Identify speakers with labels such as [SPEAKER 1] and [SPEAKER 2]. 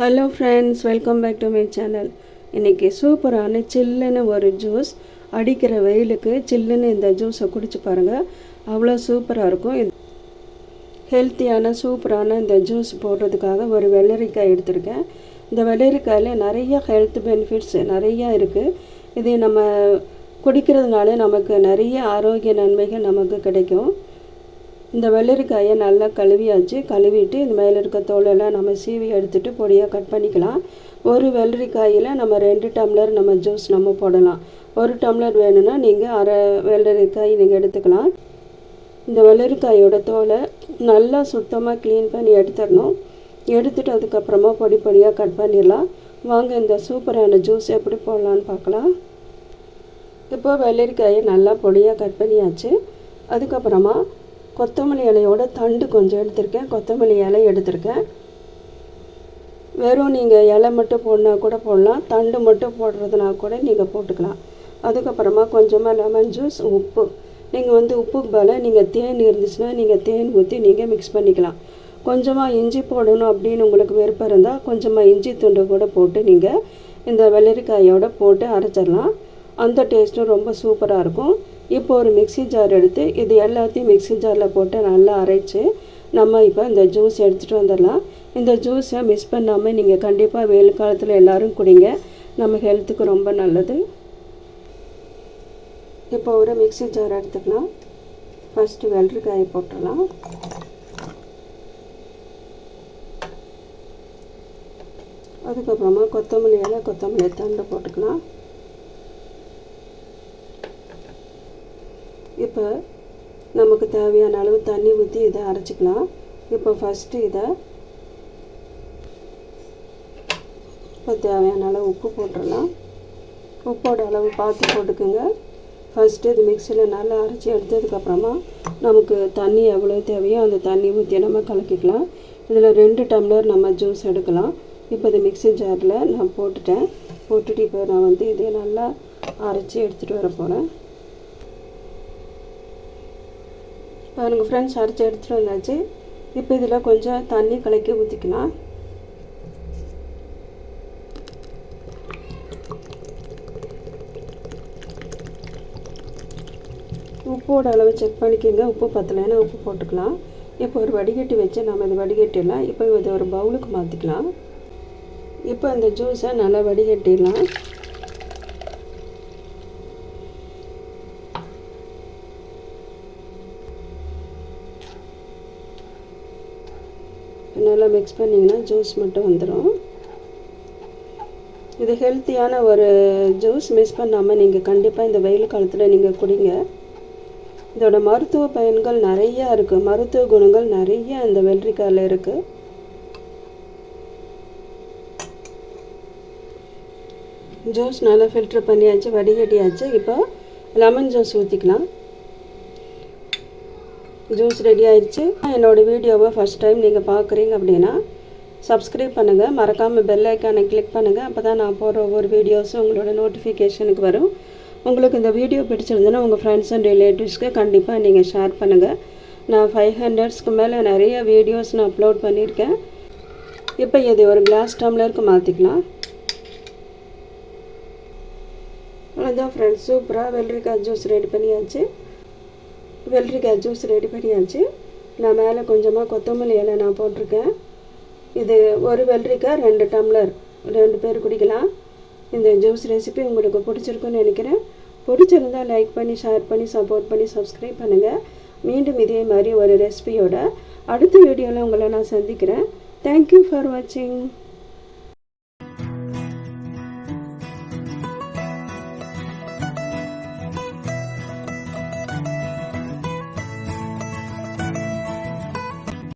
[SPEAKER 1] Hello friends, welcome back to my channel. இன்றைக்கி சூப்பரான சில்லுன்னு ஒரு ஜூஸ். அடிக்கிற வெயிலுக்கு சில்லுன்னு இந்த ஜூஸை குடிச்சு பாருங்கள், அவ்வளோ சூப்பராக இருக்கும். இது ஹெல்த்தியான சூப்பரான இந்த ஜூஸ் போடுறதுக்காக ஒரு வெள்ளரிக்காய் எடுத்திருக்கேன். இந்த வெள்ளரிக்காயில் நிறைய ஹெல்த் பெனிஃபிட்ஸ் நிறையா இருக்குது. இது நம்ம குடிக்கிறதுனால நமக்கு நிறைய ஆரோக்கிய நன்மைகள் நமக்கு கிடைக்கும். இந்த வெள்ளரிக்காயை நல்லா கழுவிட்டு இந்த மேலே இருக்க தோலெல்லாம் நம்ம சீவி எடுத்துகிட்டு பொடியாக கட் பண்ணிக்கலாம். ஒரு வெள்ளரிக்காயில் நம்ம 2 டம்ளர் நம்ம ஜூஸ் நம்ம போடலாம். 1 டம்ளர் வேணும்னா நீங்கள் அரை வெள்ளரிக்காய் நீங்கள் எடுத்துக்கலாம். இந்த வெள்ளரிக்காயோட தோலை நல்லா சுத்தமாக க்ளீன் பண்ணி எடுத்துடணும். எடுத்துகிட்டு அதுக்கப்புறமா பொடியாக கட் பண்ணிடலாம். வாங்க இந்த சூப்பரான ஜூஸ் எப்படி போடலான்னு பார்க்கலாம். இப்போ வெள்ளரிக்காயை நல்லா பொடியாக கட் பண்ணியாச்சு. அதுக்கப்புறமா கொத்தமல்லி இலையோட தண்டு கொஞ்சம் எடுத்திருக்கேன். கொத்தமல்லி இலை எடுத்திருக்கேன். வெறும் நீங்கள் இலை மட்டும் போடனா கூட போடலாம், தண்டு மட்டும் போடுறதுனா கூட நீங்கள் போட்டுக்கலாம். அதுக்கப்புறமா கொஞ்சமாக லெமன் ஜூஸ், உப்பு. நீங்கள் உப்புக்கு பதிலாக நீங்கள் தேன் இருந்துச்சுன்னா நீங்கள் தேன் ஊற்றி நீங்கள் மிக்ஸ் பண்ணிக்கலாம். கொஞ்சமாக இஞ்சி போடணும் அப்படின்னு உங்களுக்கு விருப்பம் இருந்தால் கொஞ்சமாக இஞ்சி துண்டு கூட போட்டு நீங்கள் இந்த வெள்ளரிக்காயோட போட்டு அரைச்சிடலாம். அந்த டேஸ்ட்டும் ரொம்ப சூப்பராக இருக்கும். இப்போ ஒரு மிக்ஸி ஜார் எடுத்து இது எல்லாத்தையும் மிக்ஸி ஜாரில் போட்டு நல்லா அரைச்சி நம்ம இப்போ இந்த ஜூஸ் எடுத்துகிட்டு வந்துடலாம். இந்த ஜூஸை மிஸ் பண்ணாமல் நீங்கள் கண்டிப்பாக வெயில் காலத்தில் எல்லோரும் குடிங்க, நம்ம ஹெல்த்துக்கு ரொம்ப நல்லது. இப்போ ஒரு மிக்ஸி ஜார் எடுத்துக்கலாம். ஃபஸ்ட்டு வெள்ளரிக்காயை போட்டுடலாம். அதுக்கப்புறமா கொத்தமல்லி இலை, கொத்தமல்லி தண்டை போட்டுக்கலாம். இப்போ நமக்கு தேவையான அளவு தண்ணி ஊற்றி இதை அரைச்சிக்கலாம். இப்போ ஃபஸ்ட்டு இப்போ தேவையான அளவு உப்பு போட்டுடலாம். உப்போட அளவு பார்த்து போட்டுக்குங்க. ஃபஸ்ட்டு இது மிக்சியில் நல்லா அரைச்சி எடுத்ததுக்கப்புறமா நமக்கு தண்ணி எவ்வளோ தேவையோ அந்த தண்ணி ஊற்றி நம்ம கலக்கிக்கலாம். இதில் 2 டம்ளர் நம்ம ஜூஸ் எடுக்கலாம். இப்போ இது மிக்ஸி ஜாரில் நான் போட்டுட்டு இப்போ நான் இதை நல்லா அரைச்சி எடுத்துகிட்டு வர போகிறேன். பாருங்கள் ஃப்ரெண்ட்ஸ், அரைச்சி எடுத்துகிட்டு வந்தாச்சு. இப்போ இதில் கொஞ்சம் தண்ணி கலக்கி ஊற்றிக்கலாம். உப்போட அளவு செக் பண்ணிக்கோங்க. உப்பு பத்தலைன்னா உப்பு போட்டுக்கலாம். இப்போ ஒரு வடிகட்டி வச்சு நம்ம இதை வடிகட்டிடலாம். இப்போ இதை ஒரு பவுலுக்கு மாற்றிக்கலாம். இப்போ இந்த ஜூஸை நல்லா வடிகட்டிடலாம். நல்லா மிக்ஸ் பண்ணிங்கன்னா ஜூஸ் மட்டும் வந்துடும். இது ஹெல்த்தியான ஒரு ஜூஸ். மிஸ் பண்ணாமல் நீங்கள் கண்டிப்பாக இந்த வெயில் காலத்தில் நீங்கள் குடிங்க. இதோட மருத்துவ பயன்கள் நிறையா இருக்குது, மருத்துவ குணங்கள் நிறைய இந்த வெள்ளரிக்காயில் இருக்குது. ஜூஸ் நல்லா ஃபில்ட்ரு பண்ணியாச்சு, வடிகட்டியாச்சு. இப்போ லெமன் ஜூஸ் ஊற்றிக்கலாம். ஜூஸ் ரெடி ஆயிடுச்சு. என்னோடய வீடியோவை ஃபஸ்ட் டைம் நீங்கள் பார்க்குறீங்க அப்படின்னா சப்ஸ்கிரைப் பண்ணுங்கள், மறக்காமல் பெல் ஐக்கானை கிளிக் பண்ணுங்கள். அப்போ தான் நான் போடுற ஒவ்வொரு வீடியோஸும் உங்களோட நோட்டிஃபிகேஷனுக்கு வரும். உங்களுக்கு இந்த வீடியோ பிடிச்சிருந்ததுன்னா உங்கள் ஃப்ரெண்ட்ஸ் அண்ட் ரிலேட்டிவ்ஸ்க்கு கண்டிப்பாக நீங்கள் ஷேர் பண்ணுங்கள். நான் 500க்கு மேலே நிறைய வீடியோஸ் நான் அப்லோட் பண்ணியிருக்கேன். இப்போ இது ஒரு கிளாஸ் டம்ளருக்கு மாற்றிக்கலாம். அதான் ஃப்ரெண்ட்ஸ், சூப்பராக வெள்ளரிக்காய் ஜூஸ் ரெடி பண்ணியாச்சு. நான் மேலே கொஞ்சமாக கொத்தமல்லி இலை நான் போட்டிருக்கேன். இது ஒரு வெள்ளரிக்காய் 2 டம்ளர், 2 பேர் குடிக்கலாம். இந்த ஜூஸ் ரெசிபி உங்களுக்கு பிடிச்சிருக்குன்னு நினைக்கிறேன். பிடிச்சிருந்தால் லைக் பண்ணி, ஷேர் பண்ணி, சப்போர்ட் பண்ணி, சப்ஸ்கிரைப் பண்ணுங்கள். மீண்டும் இதே மாதிரி ஒரு ரெசிபியோட அடுத்த வீடியோவில் உங்களை நான் சந்திக்கிறேன். தேங்க்யூ ஃபார் வாட்சிங்.